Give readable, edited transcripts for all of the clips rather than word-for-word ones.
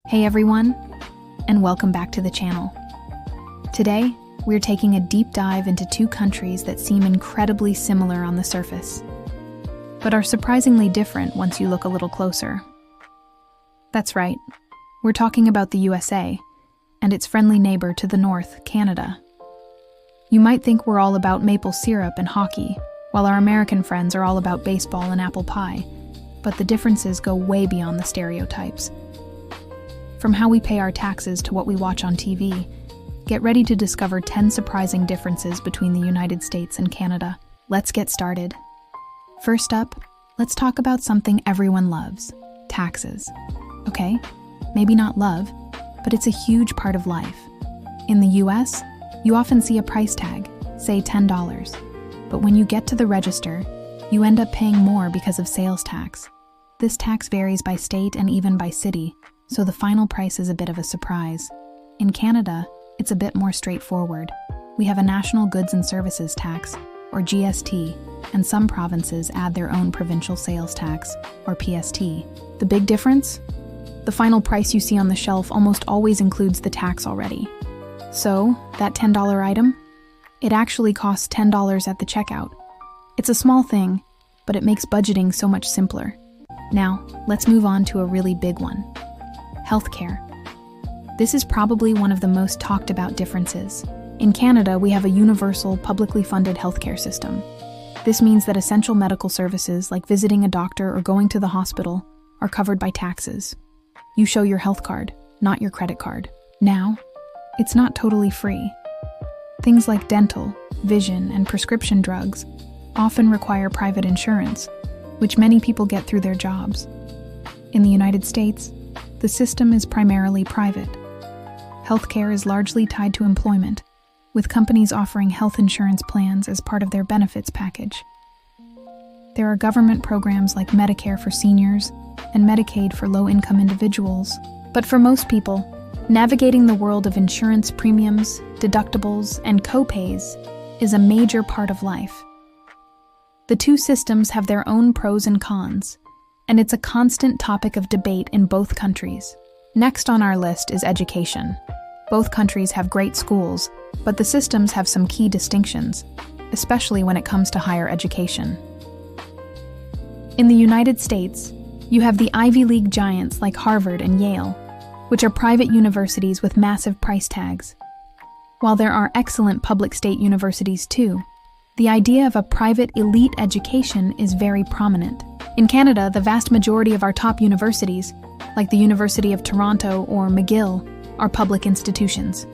Hey everyone, and welcome back to the channel. Today, we're taking a deep dive into two countries that seem incredibly similar on the surface, but are surprisingly different once you look a little closer. That's right, we're talking about the USA and its friendly neighbor to the north, Canada. You might think we're all about maple syrup and hockey, while our American friends are all about baseball and apple pie, but the differences go way beyond the stereotypes. From how we pay our taxes to what we watch on TV, get ready to discover 10 surprising differences between the United States and Canada. Let's get started. First up, let's talk about something everyone loves: taxes. Okay, maybe not love, but it's a huge part of life. In the US, you often see a price tag, say $10, but when you get to the register, you end up paying more because of sales tax. This tax varies by state and even by city, so the final price is a bit of a surprise. In Canada, it's a bit more straightforward. We have a National Goods and Services Tax, or GST, and some provinces add their own provincial sales tax, or PST. The big difference? The final price you see on the shelf almost always includes the tax already. So, that $10 item? It actually costs $10 at the checkout. It's a small thing, but it makes budgeting so much simpler. Now, let's move on to a really big one. Healthcare. This is probably one of the most talked about differences. In Canada, we have a universal, publicly funded healthcare system. This means that essential medical services, like visiting a doctor or going to the hospital, are covered by taxes. You show your health card, not your credit card. Now, it's not totally free. Things like dental, vision, and prescription drugs often require private insurance, which many people get through their jobs. In the United States, the system is primarily private. Healthcare is largely tied to employment, with companies offering health insurance plans as part of their benefits package. There are government programs like Medicare for seniors and Medicaid for low-income individuals. But for most people, navigating the world of insurance premiums, deductibles, and co-pays is a major part of life. The two systems have their own pros and cons, and it's a constant topic of debate in both countries. Next on our list is education. Both countries have great schools, but the systems have some key distinctions, especially when it comes to higher education. In the United States, you have the Ivy League giants like Harvard and Yale, which are private universities with massive price tags. While there are excellent public state universities too, the idea of a private elite education is very prominent. In Canada, the vast majority of our top universities, like the University of Toronto or McGill, are public institutions.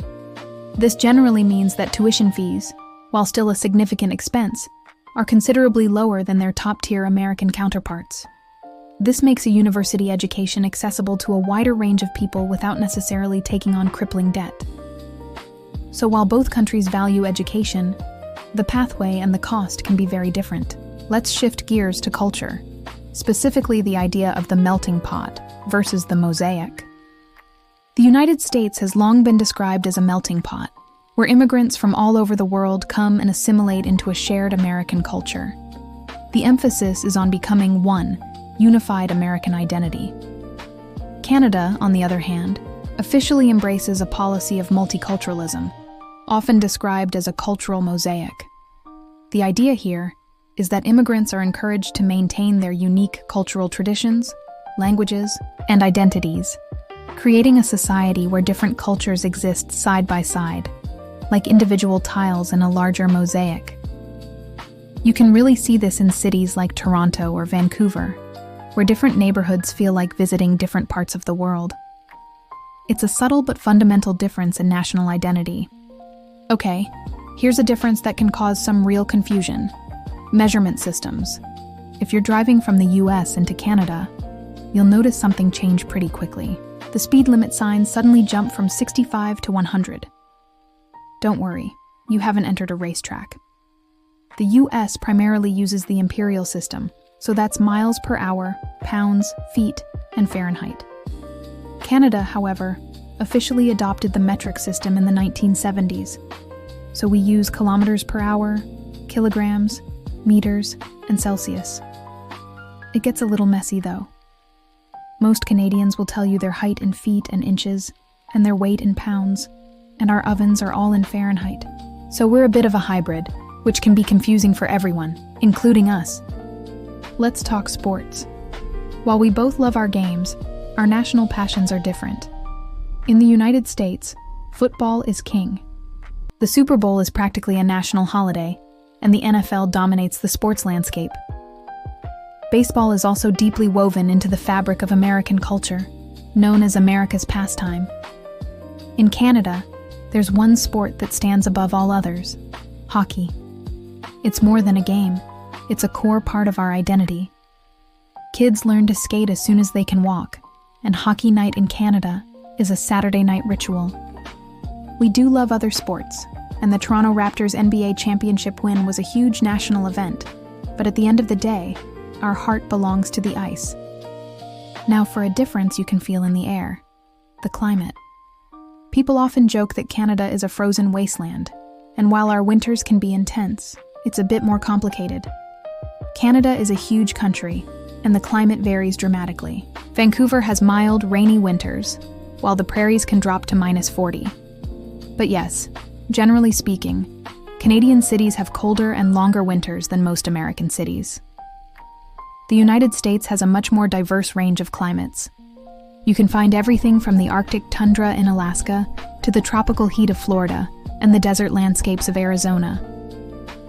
This generally means that tuition fees, while still a significant expense, are considerably lower than their top-tier American counterparts. This makes a university education accessible to a wider range of people without necessarily taking on crippling debt. So while both countries value education, the pathway and the cost can be very different. Let's shift gears to culture, specifically the idea of the melting pot versus the mosaic. The United States has long been described as a melting pot, where immigrants from all over the world come and assimilate into a shared American culture. The emphasis is on becoming one unified American identity. Canada, on the other hand, officially embraces a policy of multiculturalism, often described as a cultural mosaic. The idea here is that immigrants are encouraged to maintain their unique cultural traditions, languages, and identities, creating a society where different cultures exist side by side, like individual tiles in a larger mosaic. You can really see this in cities like Toronto or Vancouver, where different neighborhoods feel like visiting different parts of the world. It's a subtle but fundamental difference in national identity. Okay, here's a difference that can cause some real confusion. Measurement systems. If you're driving from the US into Canada, you'll notice something change pretty quickly. The speed limit signs suddenly jump from 65 to 100. Don't worry, you haven't entered a racetrack. The US primarily uses the imperial system, so that's miles per hour, pounds, feet, and Fahrenheit. Canada, however, officially adopted the metric system in the 1970s, so we use kilometers per hour, kilograms, meters, and Celsius. It gets a little messy though. Most Canadians will tell you their height in feet and inches, and their weight in pounds, and our ovens are all in Fahrenheit. So we're a bit of a hybrid, which can be confusing for everyone, including us. Let's talk sports. While we both love our games, our national passions are different. In the United States, football is king. The Super Bowl is practically a national holiday, and the NFL dominates the sports landscape. Baseball is also deeply woven into the fabric of American culture, known as America's pastime. In Canada, there's one sport that stands above all others: hockey. It's more than a game, it's a core part of our identity. Kids learn to skate as soon as they can walk, and hockey night in Canada is a Saturday night ritual. We do love other sports, and the Toronto Raptors NBA championship win was a huge national event, but at the end of the day, our heart belongs to the ice. Now for a difference you can feel in the air: the climate. People often joke that Canada is a frozen wasteland, and while our winters can be intense, it's a bit more complicated. Canada is a huge country, and the climate varies dramatically. Vancouver has mild, rainy winters, while the prairies can drop to -40. But yes, generally speaking, Canadian cities have colder and longer winters than most American cities. The United States has a much more diverse range of climates. You can find everything from the Arctic tundra in Alaska to the tropical heat of Florida and the desert landscapes of Arizona.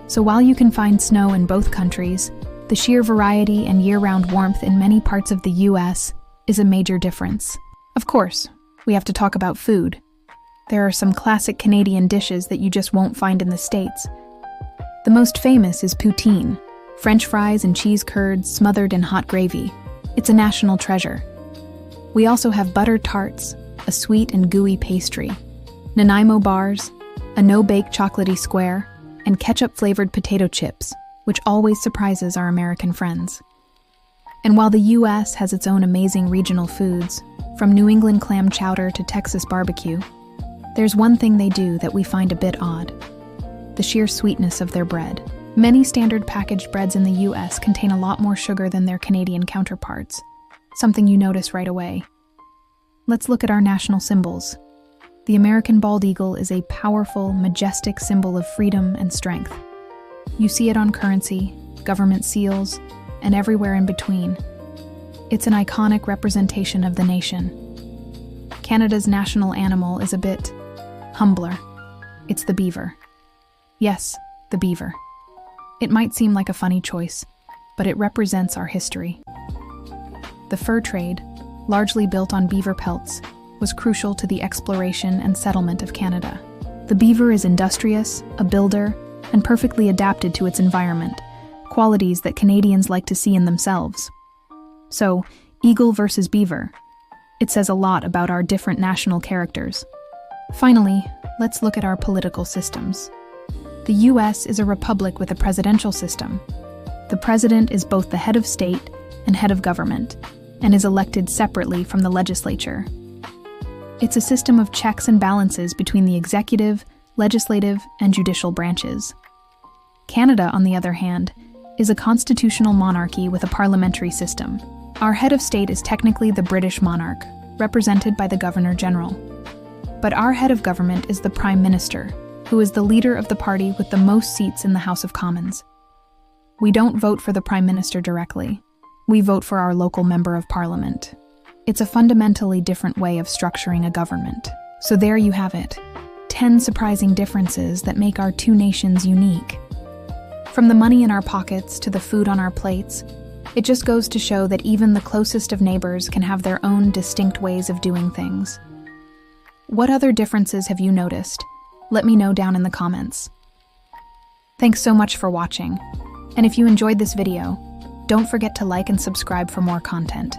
So while you can find snow in both countries, the sheer variety and year-round warmth in many parts of the US is a major difference. Of course, we have to talk about food. There are some classic Canadian dishes that you just won't find in the States. The most famous is poutine, French fries and cheese curds smothered in hot gravy. It's a national treasure. We also have butter tarts, a sweet and gooey pastry, Nanaimo bars, a no-bake chocolatey square, and ketchup-flavored potato chips, which always surprises our American friends. And while the US has its own amazing regional foods, from New England clam chowder to Texas barbecue, there's one thing they do that we find a bit odd: the sheer sweetness of their bread. Many standard packaged breads in the US contain a lot more sugar than their Canadian counterparts, something you notice right away. Let's look at our national symbols. The American bald eagle is a powerful, majestic symbol of freedom and strength. You see it on currency, government seals, and everywhere in between. It's an iconic representation of the nation. Canada's national animal is a bit humbler. It's the beaver. Yes, the beaver. It might seem like a funny choice, but it represents our history. The fur trade, largely built on beaver pelts, was crucial to the exploration and settlement of Canada. The beaver is industrious, a builder, and perfectly adapted to its environment, qualities that Canadians like to see in themselves. So, eagle versus beaver. It says a lot about our different national characters. Finally, let's look at our political systems. The US is a republic with a presidential system. The president is both the head of state and head of government, and is elected separately from the legislature. It's a system of checks and balances between the executive, legislative, and judicial branches. Canada, on the other hand, is a constitutional monarchy with a parliamentary system. Our head of state is technically the British monarch, represented by the Governor-General. But our head of government is the Prime Minister, who is the leader of the party with the most seats in the House of Commons. We don't vote for the Prime Minister directly. We vote for our local member of parliament. It's a fundamentally different way of structuring a government. So there you have it, 10 surprising differences that make our two nations unique. From the money in our pockets to the food on our plates, it just goes to show that even the closest of neighbors can have their own distinct ways of doing things. What other differences have you noticed? Let me know down in the comments. Thanks so much for watching. And if you enjoyed this video, don't forget to like and subscribe for more content.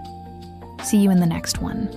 See you in the next one.